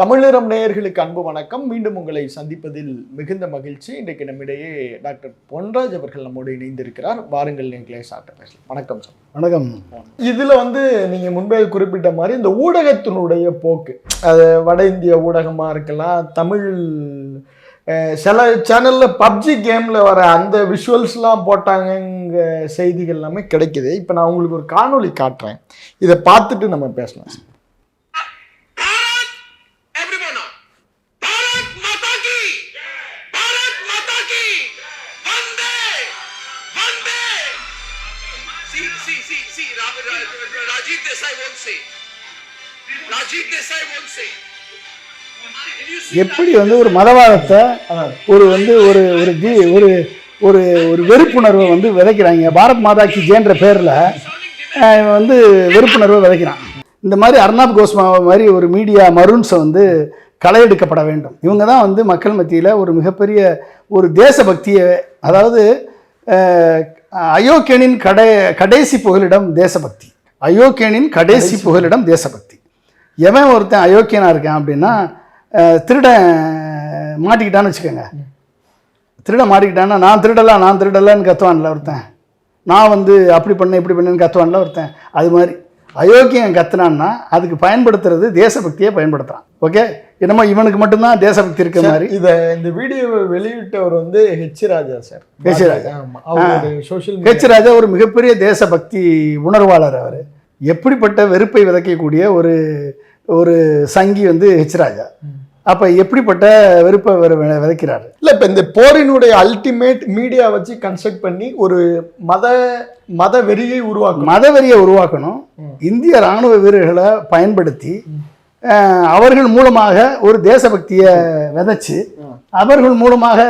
தமிழரம் நேயர்களுக்கு அன்பு வணக்கம். மீண்டும் உங்களை சந்திப்பதில் மிகுந்த மகிழ்ச்சி. இன்றைக்கு நம்மிடையே டாக்டர் பொன்ராஜ் அவர்கள் நம்மோடு இணைந்திருக்கிறார். வாருங்கள் நீங்களே சாப்பிட்ட பேசலாம். வணக்கம் சார். வணக்கம். இதில் நீங்கள் முன்பே குறிப்பிட்ட மாதிரி இந்த ஊடகத்தினுடைய போக்கு, அது வட இந்திய ஊடகமாக இருக்கலாம், தமிழ் சில சேனலில் பப்ஜி கேமில் வர அந்த விஷுவல்ஸ்லாம் போட்டாங்க செய்திகள் எல்லாமே கிடைக்குது. இப்போ நான் உங்களுக்கு ஒரு காணொளி காட்டுறேன், இதை பார்த்துட்டு நம்ம பேசலாம் சார். எப்படி ஒரு மதவாதத்தை ஒரு வெறுப்புணர்வை விதைக்கிறாங்க. பாரத் மாதா கி ஜெயன்ற பேரில் வெறுப்புணர்வை விதைக்கிறான். இந்த மாதிரி அர்னாப் கோஸ்வாமி மாதிரி ஒரு மீடியா மருன்ஸை களை வேண்டும். இவங்க தான் மக்கள் மத்தியில் ஒரு மிகப்பெரிய ஒரு தேசபக்தியை, அதாவது அயோக்கியனின் கடைசி புகலிடம் தேசபக்தி. அயோக்கியனின் கடைசி புகலிடம் தேசபக்தி. எவன் ஒருத்தன் அயோக்கியனாக இருக்கான் அப்படின்னா, திருடன் மாட்டிக்கிட்டான்னு வச்சுக்கோங்க. திருடன் மாட்டிக்கிட்டான்னா நான் திருடலான்னு கத்துவான்ல ஒருத்தன். நான் அப்படி பண்ணேன் இப்படி பண்ணேன்னு கத்துவான்ல ஒருத்தன். அது மாதிரி அயோக்கியம் கத்துனான்னா அதுக்கு பயன்படுத்துறது தேசபக்தியை பயன்படுத்துறான். ஓகே, என்னமோ இவனுக்கு மட்டும்தான் தேசபக்தி இருக்க மாதிரி. இந்த வீடியோவை வெளியிட்டவர் ஹெச் ராஜா சார். ஹெச் ராஜா ஒரு மிகப்பெரிய தேசபக்தி உணர்வாளர். அவர் எப்படிப்பட்ட வெறுப்பை விதைக்கக்கூடிய ஒரு சங்கி ஹெச் ராஜா. அப்போ எப்படிப்பட்ட வெறுப்பை விதைக்கிறாரு. இல்லை, இப்போ இந்த போரினுடைய அல்டிமேட் மீடியா வச்சு கன்ஸ்ட்ரக்ட் பண்ணி ஒரு மத வெறியை உருவாக்கணும். இந்திய இராணுவ வீரர்களை பயன்படுத்தி அவர்கள் மூலமாக ஒரு தேசபக்தியை விதைச்சு அவர்கள் மூலமாக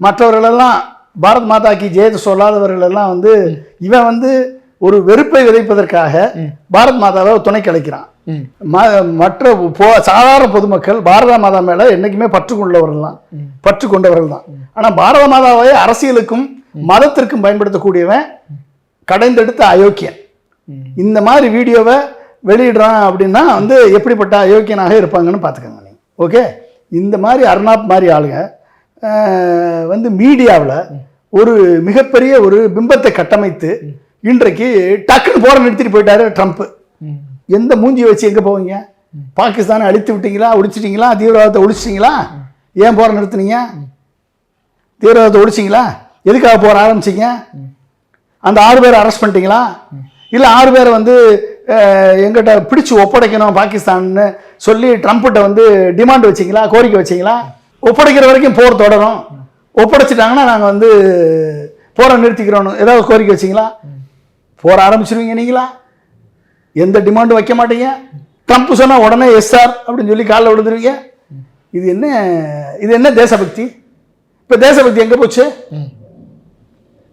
மற்றவர்களெல்லாம் பாரத் மாதா கி ஜெயத்தை சொல்லாதவர்களெல்லாம் இவன் ஒரு வெறுப்பை விதைப்பதற்காக பாரத் மாதாவை துணை கலைக்கிறான். மற்ற சாதாரண பொதுமக்கள் பாரத மாதா மேல என்னைக்குமே பற்று கொண்டவர்கள் தான். ஆனா பாரத மாதாவை அரசியலுக்கும் மதத்திற்கும் பயன்படுத்தக்கூடியவன் கடைந்தெடுத்த அயோக்கியன். இந்த மாதிரி வீடியோவை வெளியிடுறான் அப்படின்னா எப்படிப்பட்ட அயோக்கியனாக இருப்பாங்கன்னு பார்த்துக்கோங்க நீங்க. ஓகே, இந்த மாதிரி அர்னாப் மாதிரி ஆளுங்க மீடியாவில் ஒரு மிகப்பெரிய ஒரு பிம்பத்தை கட்டமைத்து இன்றைக்கு டக்குன்னு போற நிறுத்திட்டு போயிட்டாரு ட்ரம்ப். எந்த மூஞ்சியை வச்சு எங்கே போவீங்க? பாகிஸ்தானை அழித்து விட்டீங்களா, ஒழிச்சிட்டிங்களா? தீவிரவாதத்தை ஒழிச்சிட்டிங்களா? ஏன் போற நிறுத்துனீங்க? தீவிரவாதத்தை ஒழிச்சிங்களா? எதுக்காக போற ஆரம்பிச்சிங்க? அந்த 6 பேரை அரெஸ்ட் பண்ணிட்டீங்களா? இல்லை 6 பேரை எங்கிட்ட பிடிச்சி ஒப்படைக்கணும் பாகிஸ்தான்னு சொல்லி ட்ரம்ப்கிட்ட டிமாண்ட் வச்சிங்களா, கோரிக்கை வச்சிங்களா? ஒப்படைக்கிற வரைக்கும் போர் தொடரும், ஒப்படைச்சிட்டாங்கன்னா நாங்கள் போரை நிறுத்திக்கிறோன்னு ஏதாவது கோரிக்கை வச்சிங்களா? போற ஆரம்பிச்சிருவீங்க நீங்களா? எந்த டிமாண்டும் வைக்க மாட்டீங்க. ட்ரம்ப் சொன்னா உடனே எஸ்ஆர் அப்படின்னு சொல்லி காலில் விழுந்துருவீங்க. இது என்ன தேசபக்தி? இப்போ தேசபக்தி எங்கே போச்சு?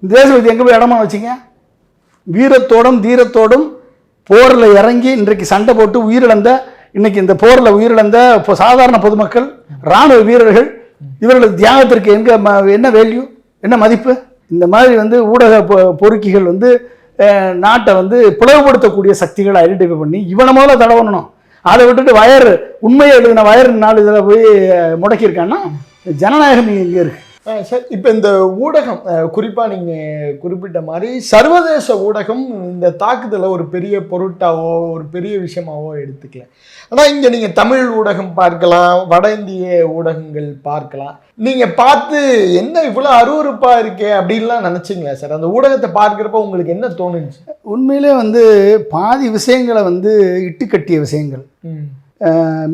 தேசபக்தி எங்கே போய் இடமா வச்சிங்க? வீரத்தோடும் தீரத்தோடும் போரில் இறங்கி இன்றைக்கு சண்டை போட்டு உயிரிழந்த, இன்னைக்கு இந்த போரில் உயிரிழந்த சாதாரண பொதுமக்கள், இராணுவ வீரர்கள், இவர்களது தியாகத்திற்கு என்ன வேல்யூ, என்ன மதிப்பு? இந்த மாதிரி ஊடக பொறுக்கிகள் நாட்டை பிளவுபடுத்தக்கூடிய சக்திகளை ஐடென்டிஃபை பண்ணி இவனை முதல்ல தடவணும். அதை விட்டுட்டு உண்மையை எழுதின 4 இதில் போய் முடக்கியிருக்கான்னா ஜனநாயகம் இங்கே இருக்கு சார். இப்போ இந்த ஊடகம், குறிப்பாக நீங்கள் குறிப்பிட்ட மாதிரி சர்வதேச ஊடகம் இந்த தாக்குதலை ஒரு பெரிய பொருட்டாவோ ஒரு பெரிய விஷயமாவோ எடுத்துக்கல. ஆனால் இங்கே நீங்கள் தமிழ் ஊடகம் பார்க்கலாம், வட இந்திய ஊடகங்கள் பார்க்கலாம். நீங்கள் பார்த்து என்ன இவ்வளோ அருவருப்பாக இருக்கே அப்படின்லாம் நினச்சிங்களா சார்? அந்த ஊடகத்தை பார்க்குறப்ப உங்களுக்கு என்ன தோணுச்சு? உண்மையிலே பாதி விஷயங்களை இட்டுக்கட்டிய விஷயங்கள்,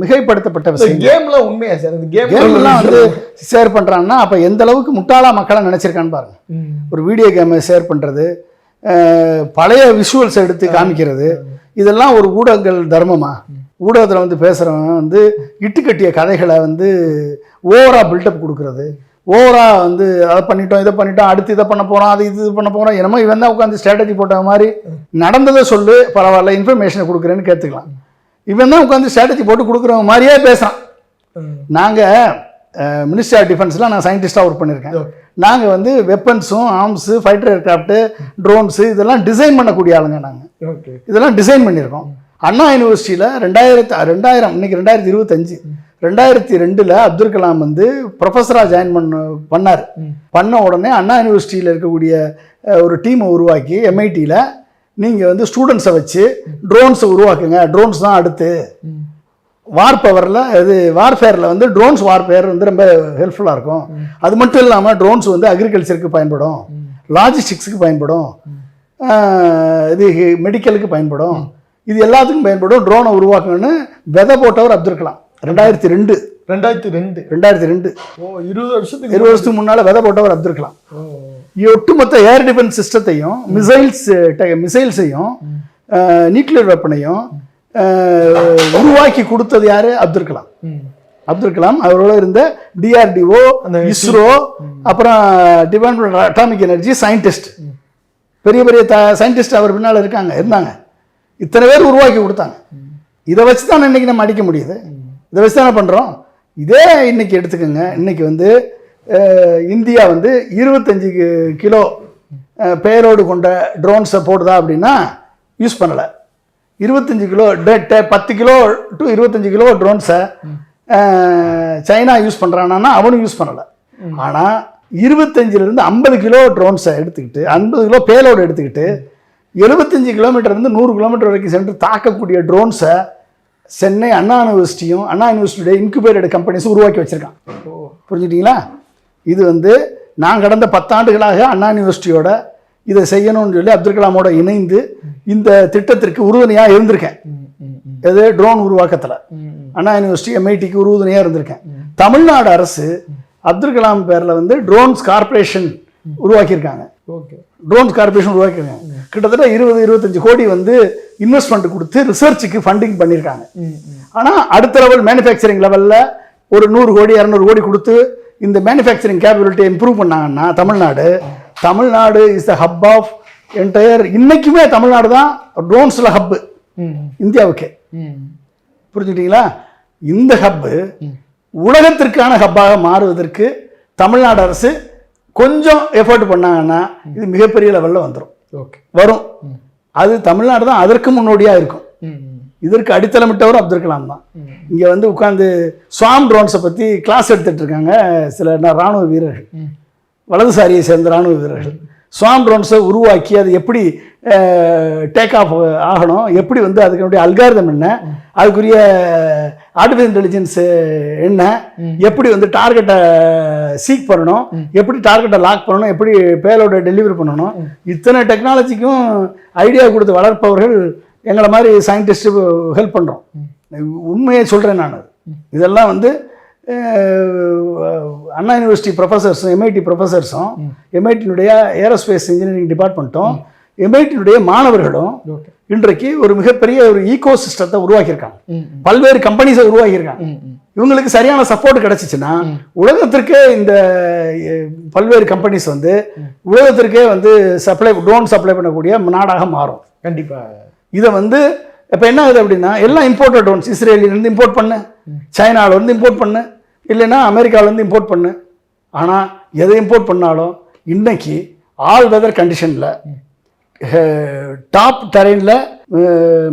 மிகைப்படுத்தப்பட்ட விஷயம். கேம்ல உண்மையா சார்? இந்த கேம்லாம் ஷேர் பண்றான்னா அப்ப எந்த அளவுக்கு முட்டாளா மக்களை நினைச்சிருக்கான்னு பாருங்க. ஒரு வீடியோ கேமை ஷேர் பண்றது, பழைய விஷுவல்ஸ் எடுத்து காமிக்கிறது, இதெல்லாம் ஒரு ஊடகங்கள் தர்மமா? ஊடகத்தில் பேசுறவன் இட்டுக்கட்டிய கதைகளை ஓவரா பில்டப் கொடுக்கறது, ஓவரா அதை பண்ணிட்டோம் இதை பண்ணிட்டோம் அடுத்து இதை பண்ண போறோம் அது இது பண்ண போறோம், என்னமோ இவன் தான் உட்காந்து ஸ்ட்ராட்டஜி போட்ட மாதிரி நடந்ததை சொல்லு பரவாயில்ல இன்ஃபர்மேஷனை கொடுக்குறேன்னு கேட்டுக்கலாம். இவன் தான் உட்காந்து ஸ்ட்ராட்டஜி போட்டு கொடுக்குறவங்க மாதிரியே பேசுகிறான். நாங்கள் மினிஸ்ட்ரி ஆஃப் டிஃபென்ஸ்லாம் நான் சயின்டிஸ்டாக ஒர்க் பண்ணியிருக்கேன். நாங்கள் வெப்பன்ஸும் ஆர்ம்ஸு ஃபைட்டர் ஏர்கிராஃப்ட்டு ட்ரோன்ஸு இதெல்லாம் டிசைன் பண்ணக்கூடிய ஆளுங்க. நாங்கள் இதெல்லாம் டிசைன் பண்ணியிருக்கோம். அண்ணா யூனிவர்சிட்டியில் 2000 இன்னைக்கு 2025 2002 அப்துல் கலாம் வந்து ப்ரொஃபஸராக ஜாயின் பண்ண உடனே அண்ணா யூனிவர்சிட்டியில் இருக்கக்கூடிய ஒரு டீமை உருவாக்கி MITயில் நீங்கள் வந்து ஸ்டூடெண்ட்ஸை வச்சு ட்ரோன்ஸை உருவாக்குங்க, ட்ரோன்ஸ் தான் அடுத்து வார்ஃபேரில் வந்து ட்ரோன்ஸ் வார்ஃபேர் வந்து ரொம்ப ஹெல்ப்ஃபுல்லாக இருக்கும். அது மட்டும் இல்லாமல் ட்ரோன்ஸ் வந்து அக்ரிகல்ச்சருக்கு பயன்படும், லாஜிஸ்டிக்ஸுக்கு பயன்படும், இது மெடிக்கலுக்கு பயன்படும், இது எல்லாத்துக்கும் பயன்படும். ட்ரோனை உருவாக்கணும்னு விதை போட்டவர் அப்துல் கலாம் 2002. ஓ 20 வருஷத்துக்கு முன்னால் விதை போட்டவர் அப்துல் கலாம். ஒட்டுமொத்த ஏர் டிஃபென்ஸ் சிஸ்டத்தையும் மிசைல்ஸையும் நியூக்ளியர் வெப்பனையும் உருவாக்கி கொடுத்தது யாரு? அப்துல் கலாம். அப்துல் கலாம் அவரோட இருந்த DRDO, இஸ்ரோ, அப்புறம் டிபார்ட்மெண்ட் அட்டாமிக் எனர்ஜி சயின்டிஸ்ட், பெரிய பெரிய சயின்டிஸ்ட் அவர் பின்னால் இருந்தாங்க. இத்தனை பேர் உருவாக்கி கொடுத்தாங்க. இதை வச்சு தான் இன்னைக்கு நம்ம அடிக்க முடியுது. இதை வச்சு தானே பண்ணுறோம். இதே இன்னைக்கு எடுத்துக்கோங்க. இன்னைக்கு வந்து இந்தியா வந்து 25 கிலோ பேரோடு கொண்ட ட்ரோன்ஸை போடுதா அப்படின்னா யூஸ் பண்ணலை. 25 கிலோ 10 கிலோ டு 25 கிலோ ட்ரோன்ஸை சைனா யூஸ் பண்ணுறான்னா அவனும் யூஸ் பண்ணலை. ஆனால் 25லேருந்து 50 கிலோ ட்ரோன்ஸை எடுத்துக்கிட்டு 50 கிலோ பேலோடு எடுத்துக்கிட்டு 75 கிலோமீட்டர்லேருந்து 100 கிலோமீட்டர் வரைக்கும் சென்று தாக்கக்கூடிய ட்ரோன்ஸை சென்னை அண்ணா யூனிவர்சிட்டியுடைய இன்குபேட்டட் கம்பெனிஸ் உருவாக்கி வச்சுருக்கான். புரிஞ்சுட்டிங்களா? இது வந்து நான் கடந்த 10 ஆண்டுகளாக அண்ணா யூனிவர்சிட்டியோட இதை செய்யணும்னு சொல்லி அப்துல் கலாமோட இணைந்து இந்த திட்டத்திற்கு உறுதுணையாக இருந்திருக்கேன். எது ட்ரோன் உருவாக்கத்தில் அண்ணா யூனிவர்சிட்டி MITக்கு உறுதுணையாக இருந்திருக்கேன். தமிழ்நாடு அரசு அப்துல் கலாம் பேரில் வந்து ட்ரோன்ஸ் கார்பரேஷன் உருவாக்கியிருக்காங்க. கிட்டத்தட்ட 20-25 கோடி வந்து இன்வெஸ்ட்மெண்ட் கொடுத்து ரிசர்ச்சுக்கு ஃபண்டிங் பண்ணியிருக்காங்க. ஆனால் அடுத்த லெவல் மேனுஃபேக்சரிங் லெவலில் ஒரு 100 கோடி 200 கோடி கொடுத்து இந்த மேனுஃபேக்சரிங் கேப்பபிலிட்டியை இம்ப்ரூவ் பண்ணாங்கன்னா Tamil Nadu is the hub of entire. இன்னைக்குமே தமிழ்நாடு தான் ட்ரோன்ஸில் ஹப்பு இந்தியாவுக்கு. புரிஞ்சுக்கிட்டீங்களா? இந்த ஹப்பு உலகத்திற்கான ஹப்பாக மாறுவதற்கு தமிழ்நாடு அரசு கொஞ்சம் எஃபர்ட் பண்ணாங்கன்னா இது மிகப்பெரிய லெவலில் வரும். அது தமிழ்நாடு தான் அதற்கு முன்னோடியாக இருக்கும். இதற்கு அடித்தளமிட்டவரும் அப்துல் கலாம் தான். இங்கே வந்து உட்காந்து ஸ்வாம் ட்ரோன்ஸை பற்றி கிளாஸ் எடுத்துகிட்டு இருக்காங்க சில இராணுவ வீரர்கள், வலதுசாரியை சேர்ந்த இராணுவ வீரர்கள். ஸ்வாம் ட்ரோன்ஸை உருவாக்கி அது எப்படி டேக் ஆஃப் ஆகணும், எப்படி வந்து அதுக்குடைய அல்காரிதம் என்ன, அதுக்குரிய ஆர்டிஃபிஷியல் இன்டெலிஜென்ஸ் என்ன, எப்படி வந்து டார்கெட்டை சீக் பண்ணணும், எப்படி டார்கெட்டை லாக் பண்ணணும், எப்படி பேலோட டெலிவரி பண்ணணும், இத்தனை டெக்னாலஜிக்கும் ஐடியா கொடுத்து வளர்ப்பவர்கள் எங்களை மாதிரி சயின்டிஸ்ட்டு ஹெல்ப் பண்ணுறோம். உண்மையை சொல்கிறேன் நான். இதெல்லாம் வந்து அண்ணா யூனிவர்சிட்டி ப்ரொஃபஸர்ஸும் MIT ப்ரொஃபஸர்ஸும் MITனுடைய ஏரோஸ்பேஸ் இன்ஜினியரிங் டிபார்ட்மெண்ட்டும் MITனுடைய மாணவர்களும் இன்றைக்கு ஒரு மிகப்பெரிய ஒரு ஈகோ சிஸ்டத்தை உருவாக்கியிருக்காங்க. பல்வேறு கம்பெனிஸை உருவாக்கியிருக்காங்க. இவங்களுக்கு சரியான சப்போர்ட் கிடைச்சிச்சுன்னா உலகத்திற்கே இந்த பல்வேறு கம்பெனிஸ் வந்து உலகத்திற்கே வந்து ட்ரோன் சப்ளை பண்ணக்கூடிய நாடாக மாறும். கண்டிப்பாக. இதை வந்து இப்போ என்ன ஆகுது அப்படின்னா எல்லாம் இம்போர்ட்டட் ட்ரோன்ஸ், இஸ்ரேலிலேருந்து இம்போர்ட் பண்ணு, சைனாவிலேருந்து இம்போர்ட் பண்ணு, இல்லைன்னா அமெரிக்காவிலேருந்து இம்போர்ட் பண்ணு. ஆனால் எதை இம்போர்ட் பண்ணாலும் இன்னைக்கு ஆல் வெதர் கண்டிஷனில் டாப் டெரெயினில்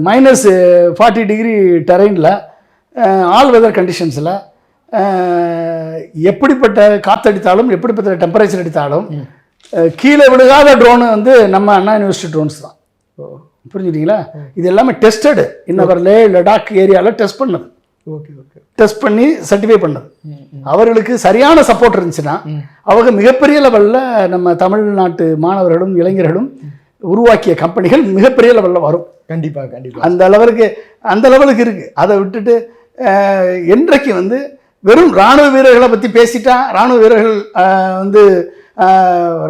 -40 டிகிரி டெரெயினில் ஆல் வெதர் கண்டிஷன்ஸில் எப்படிப்பட்ட காற்றடித்தாலும் எப்படிப்பட்ட டெம்பரேச்சர் அடித்தாலும் கீழே விழுகாத ட்ரோனு வந்து நம்ம அண்ணா யூனிவர்சிட்டி ட்ரோன்ஸ் தான். புரிஞ்சுக்கிட்டீங்களா? இது எல்லாமே டெஸ்டடு இன்னவர் லடாக் ஏரியாவில் டெஸ்ட் பண்ணது. டெஸ்ட் பண்ணி சர்டிஃபை பண்ணது. அவர்களுக்கு சரியான சப்போர்ட் இருந்துச்சுன்னா அவங்க மிகப்பெரிய லெவலில் நம்ம தமிழ்நாட்டு மாணவர்களும் இளைஞர்களும் உருவாக்கிய கம்பெனிகள் மிகப்பெரிய லெவலில் வரும். கண்டிப்பாக அந்த லெவலுக்கு இருக்கு. அதை விட்டுட்டு என்றைக்கு வந்து வெறும் இராணுவ வீரர்களை பற்றி பேசிட்டா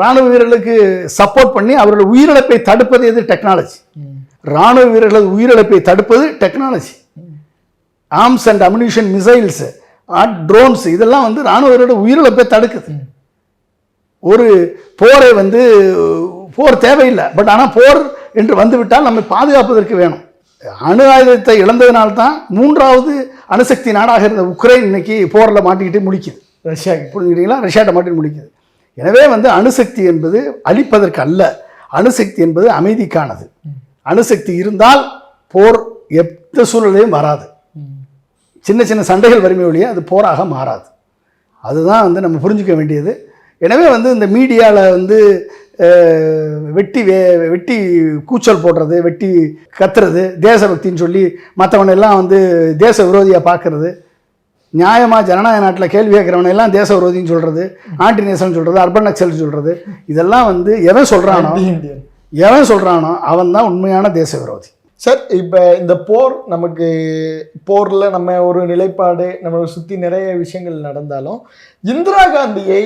இராணுவ வீரர்களுக்கு சப்போர்ட் பண்ணி அவர்கள் உயிரிழப்பை தடுப்பது எது? டெக்னாலஜி. இராணுவ வீரர்கள் உயிரிழப்பை தடுப்பது technology. Arms and ammunition, missiles, drones இதெல்லாம் வந்து இராணுவ வீரர்களோட உயிரிழப்பை தடுக்குது. ஒரு போரை வந்து போர் தேவையில்லை, பட் ஆனால் போர் என்று வந்துவிட்டால் நம்ம பாதுகாப்பதற்கு வேணும். அணு ஆயுதத்தை இழந்ததினால்தான் 3வது அணுசக்தி நாடாக இருந்த உக்ரைன் இன்னைக்கு போரில் மாட்டிக்கிட்டு முடிக்குது. புரிஞ்சுக்கிட்டீங்களா? ரஷ்யாட்ட மாட்டிட்டு முடிக்குது. எனவே வந்து அணுசக்தி என்பது அழிப்பதற்கு அல்ல, அணுசக்தி என்பது அமைதிக்கானது. அணுசக்தி இருந்தால் போர் எந்த சூழ்நிலையும் வராது. சின்ன சின்ன சண்டைகள் வறுமை ஒழிய அது போராக மாறாது. அதுதான் வந்து நம்ம புரிஞ்சுக்க வேண்டியது. எனவே வந்து இந்த மீடியாவில் வந்து வெட்டி கூச்சல் போடுறது, வெட்டி கத்துறது, தேசபக்தின்னு சொல்லி மற்றவனெல்லாம் வந்து தேச விரோதியாக பார்க்கறது, நியாயமாக ஜனநாயக நாட்டில் கேள்வி கேட்குறவனெல்லாம் தேச விரோதின்னு சொல்கிறது, ஆன்டி நேஷன் சொல்கிறது, அர்பன் நக்சல் சொல்கிறது, இதெல்லாம் வந்து எவன் சொல்கிறானோ அவன் தான் உண்மையான தேச விரோதி. சார், இப்போ இந்த போர், நமக்கு போரில் நம்ம ஒரு நிலைப்பாடு, நம்மளை சுற்றி நிறைய விஷயங்கள் நடந்தாலும் இந்திரா காந்தியை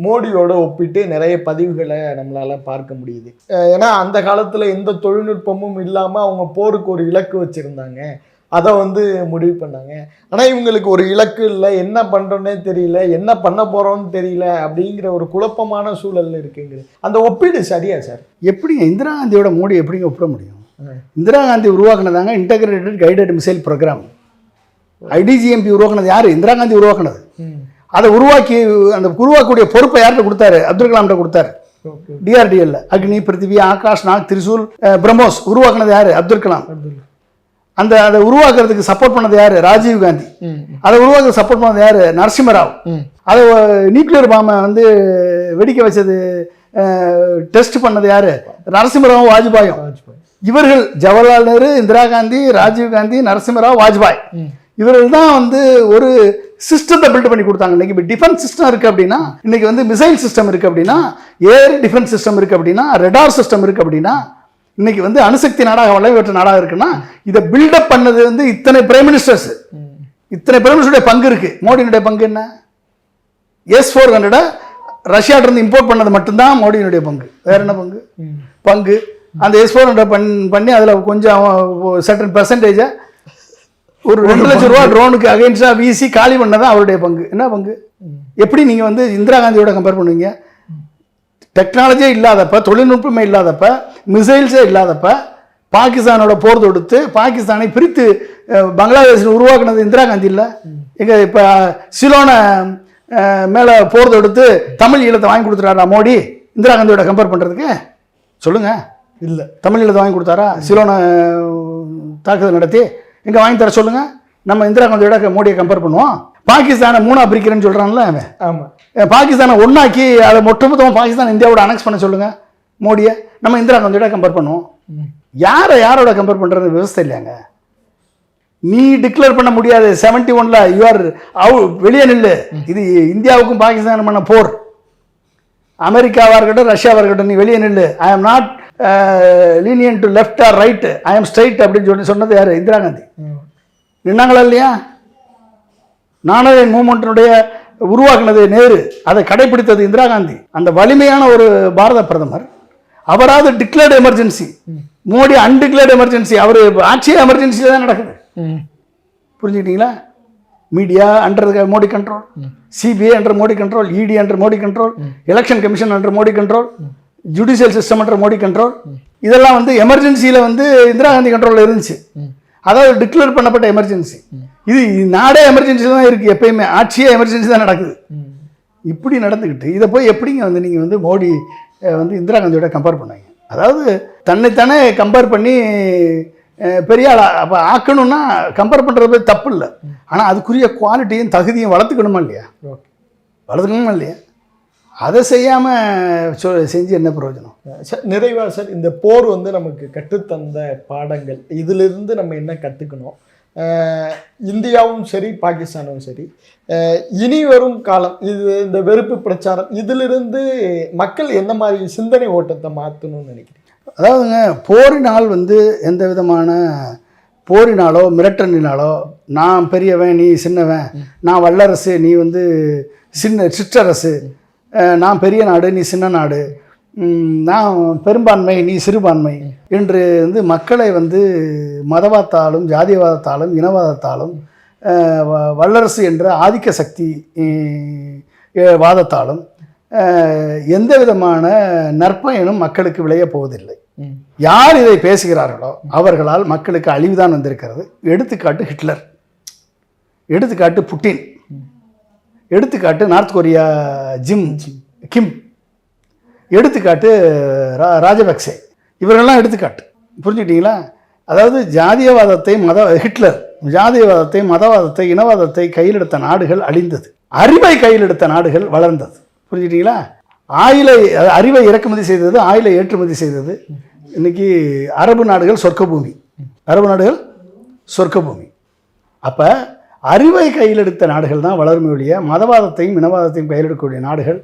மோடியோட ஒப்பிட்டு நிறைய பதிவுகளை நம்மளால் பார்க்க முடியுது. ஏன்னா அந்த காலத்தில் எந்த தொழில்நுட்பமும் இல்லாமல் அவங்க போருக்கு ஒரு இலக்கு வச்சுருந்தாங்க, அதை வந்து முடிவு பண்ணாங்க. ஆனால் இவங்களுக்கு ஒரு இலக்கு இல்லை, என்ன பண்ணுறோன்னே தெரியல, என்ன பண்ண போகிறோன்னு தெரியல, அப்படிங்கிற ஒரு குழப்பமான சூழல் இருக்குங்கிறது. அந்த ஒப்பீடு சரியா சார்? எப்படிங்க இந்திரா காந்தியோட மோடி எப்படிங்க ஒப்பிட முடியும்? இந்திரா காந்தி உருவாக்குனதாங்க integrated guided missile programme. IDGMP உருவாக்குனது யார்? இந்திரா காந்தி உருவாக்குனது. அதை உருவாக்கக்கூடிய பொறுப்பை யார்கிட்ட கொடுத்தாரு? அப்துல் கலாம்கிட்ட கொடுத்தாரு. DRDL அக்னி, பிருத்திவி, ஆகாஷ், நாக், திரிசூல், பிரம்மோஸ் உருவாக்குனது யாரு? அப்துல் கலாம். அதை உருவாக்குறதுக்கு சப்போர்ட் பண்ணது யாரு? ராஜீவ் காந்தி. அதை உருவாக்க சப்போர்ட் பண்ணது யாரு? நரசிம்மராவ். அதை நியூக்ளியர் பாம்பை வந்து வெடிக்க வச்சது, டெஸ்ட் பண்ணது யாரு? நரசிம்மராவும் வாஜ்பாயும். இவர்கள் ஜவஹர்லால் நேரு, இந்திரா காந்தி, ராஜீவ் காந்தி, நரசிம்மராவ், வாஜ்பாய், இவர்கள் தான் வந்து ஒரு சிஸ்டத்தை பில்ட் பண்ணி கொடுத்தாங்க. இன்னைக்கு இப்போ டிஃபென்ஸ் சிஸ்டம் இருக்கு அப்படின்னா, இன்னைக்கு வந்து மிசைல் சிஸ்டம் இருக்கு அப்படின்னா, ஏர் டிஃபென்ஸ் சிஸ்டம் இருக்கு அப்படின்னா, ரெடார் சிஸ்டம் இருக்கு அப்படின்னா, இன்னைக்கு வந்து அணுசக்தி நாடாக வளர்ச்சி நாடாக இருக்குன்னா, இதை பில்டப் பண்ணது வந்து இத்தனை பிரைம் மினிஸ்டர்ஸ், இத்தனை பிரைம் மினிஸ்டருடைய பங்கு இருக்கு. மோடியினுடைய பங்கு என்ன? S-400 ரஷ்யாட்ட இருந்து இம்போர்ட் பண்ணது மட்டும்தான் மோடியினுடைய பங்கு. வேற என்ன பங்கு? அந்த S-400 பண்ணி அதில் கொஞ்சம் சர்டன் பெர்சன்டேஜை ஒரு 2 லட்சம் ரூபா ட்ரோனுக்கு அகைன்ஸ்டாக வீசி காலி பண்ணதான் அவருடைய பங்கு. என்ன பங்கு? எப்படி நீங்கள் வந்து இந்திரா காந்தியோட கம்பேர் பண்ணுவீங்க? டெக்னாலஜியே இல்லாதப்ப, தொழில்நுட்பமே இல்லாதப்ப, மிசைல்ஸே இல்லாதப்ப, பாகிஸ்தானோட போர் தொடுத்து பாகிஸ்தானை பிரித்து பங்களாதேஷில் உருவாக்குனது இந்திரா காந்தி இல்லை? எங்கள் இப்போ சிலோனை மேலே போர் தொடுத்து தமிழ் ஈழத்தை வாங்கி கொடுத்துட்டாரா மோடி இந்திரா காந்தியோட கம்பேர் பண்ணுறதுக்கு? சொல்லுங்கள். இல்லை, தமிழ் ஈழத்தை வாங்கி கொடுத்தாரா? சிலோனை தாக்குதல் நடத்தி எங்கே வாங்கி தர சொல்லுங்கள். நம்ம இந்திரா காந்தியோட மோடியை கம்பேர் பண்ணுவோம். பாகிஸ்தானை 3ஆ பிரிக்கிறேன்னு சொல்கிறான்ல அவன். ஆமாம், பாகிஸ்தானை ஒன்றாக்கி அதை மொத்தமாக பாகிஸ்தான் இந்தியாவோட அனெக்ஸ் பண்ண சொல்லுங்கள் மோடியை. நம்ம இந்திரா காந்தியோட கம்பேர் பண்ணுவோம். யாரோட கம்பேர் பண்ணுறது விவசாயம் இல்லையாங்க? நீ டிக்ளேர் பண்ண முடியாது 71ல் யூஆர் வெளியே நில்லு. இது இந்தியாவுக்கும் பாகிஸ்தானும் பண்ண போர். அமெரிக்காவாக இருக்கட்டும், ரஷ்யாவாக இருக்கட்டும், நீ வெளியே நில்லு. I am not leaning to left or right, I am straight அப்படின்னு சொன்னது யாரு? இந்திரா காந்தி. நின்னாங்களா இல்லையா? நானரின் மூவ்மெண்ட்டினுடைய உருவாக்குனது நேரு, அதை கடைபிடித்தது இந்திரா காந்தி. அந்த வலிமையான ஒரு பாரத பிரதமர். அவராவது declared emergency, Modi undeclared emergency. அவர் ஆட்சியே எமர்ஜென்சியில் தான் நடக்குது. புரிஞ்சுக்கிட்டீங்களா? Media under Modi control, CBI under Modi control, ED under Modi control, election commission under Modi control, judicial system under Modi control. இதெல்லாம் வந்து எமர்ஜென்சியில் வந்து இந்திரா காந்தி கண்ட்ரோலில் இருந்துச்சு. அதாவது டிக்ளேர் பண்ணப்பட்ட எமர்ஜென்சி. இது நாடே எமர்ஜென்சி தான் இருக்குது. எப்பயுமே ஆட்சியே எமர்ஜென்சி தான் நடக்குது. இப்படி நடந்துக்கிட்டு இதை போய் எப்படிங்க வந்து நீங்கள் வந்து மோடி வந்து இந்திரா காந்தியோட கம்பேர் பண்ணாங்க? அதாவது தன்னைத்தானே கம்பேர் பண்ணி பெரிய ஆளா அப்போ ஆக்கணும்னா கம்பேர் பண்ணுறது தப்பு இல்லை. ஆனால் அதுக்குரிய குவாலிட்டியும் தகுதியும் வளர்த்துக்கணுமா இல்லையா? வளர்த்துக்கணுமா இல்லையா? அதை செய்யாமல் செஞ்சு என்ன பிரயோஜனம்? சார், நிறைவாக சார், இந்த போர் வந்து நமக்கு கற்றுத்தந்த பாடங்கள், இதிலிருந்து நம்ம என்ன கற்றுக்கணும்? இந்தியாவும் சரி, பாகிஸ்தானும் சரி, இனி வரும் காலம், இந்த வெறுப்பு பிரச்சாரம், இதிலிருந்து மக்கள் என்ன மாதிரி சிந்தனை ஓட்டத்தை மாற்றணும்னு நினைக்கிறீங்க? அதாவதுங்க, போரினால் வந்து எந்த விதமான போரினாலோ மிரட்டலினாலோ நான் பெரியவன் நீ சின்னவன், நான் வல்லரசு நீ வந்து சிற்றரசு, நான் பெரிய நாடு நீ சின்ன நாடு, நான் பெரும்பான்மை நீ சிறுபான்மை என்று வந்து மக்களை வந்து மதவாதத்தாலும் ஜாதிவாதத்தாலும் இனவாதத்தாலும் வல்லரசு என்ற ஆதிக்க சக்தி வாதத்தாலும் எந்த விதமான நற்பயனும் மக்களுக்கு விளையப் போவதில்லை. யார் இதை பேசுகிறார்களோ அவர்களால் மக்களுக்கு அழிவுதான் வந்திருக்கிறது. எடுத்துக்காட்டு ஹிட்லர், எடுத்துக்காட்டு புட்டின், எடுத்துக்காட்டு நார்த் கொரியா கிம், எடுத்துக்காட்டு ராஜபக்சே, இவர்கள்லாம் எடுத்துக்காட்டு. புரிஞ்சுக்கிட்டீங்களா? அதாவது ஜாதியவாதத்தை ஹிட்லர் ஜாதியவாதத்தை, மதவாதத்தை, இனவாதத்தை கையில் எடுத்த நாடுகள் அழிந்தது. அறிவை கையில் எடுத்த நாடுகள் வளர்ந்தது. புரிஞ்சுட்டீங்களா? அறிவை இறக்குமதி செய்தது, ஆயிலை ஏற்றுமதி செய்தது. இன்னைக்கு அரபு நாடுகள் சொர்க்க பூமி. அப்போ அறிவை கையில் எடுத்த நாடுகள் தான் வளருமே ஒழிய மதவாதத்தையும் இனவாதத்தையும் கையில் எடுக்கக்கூடிய நாடுகள்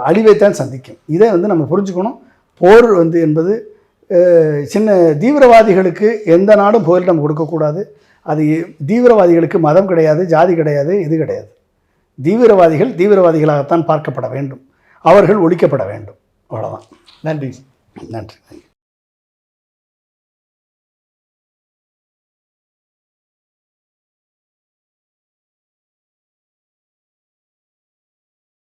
அழிவைத்தான் சந்திக்கும். இதை நம்ம புரிஞ்சுக்கணும். போர் என்பது சின்ன தீவிரவாதிகளுக்கு எந்த நாடும் போரிடம் கொடுக்கக்கூடாது. அது தீவிரவாதிகளுக்கு மதம் கிடையாது, ஜாதி கிடையாது, இது கிடையாது. தீவிரவாதிகளாகத்தான் பார்க்கப்பட வேண்டும். அவர்கள் ஒழிக்கப்பட வேண்டும். அவ்வளோதான். நன்றி. நன்றி.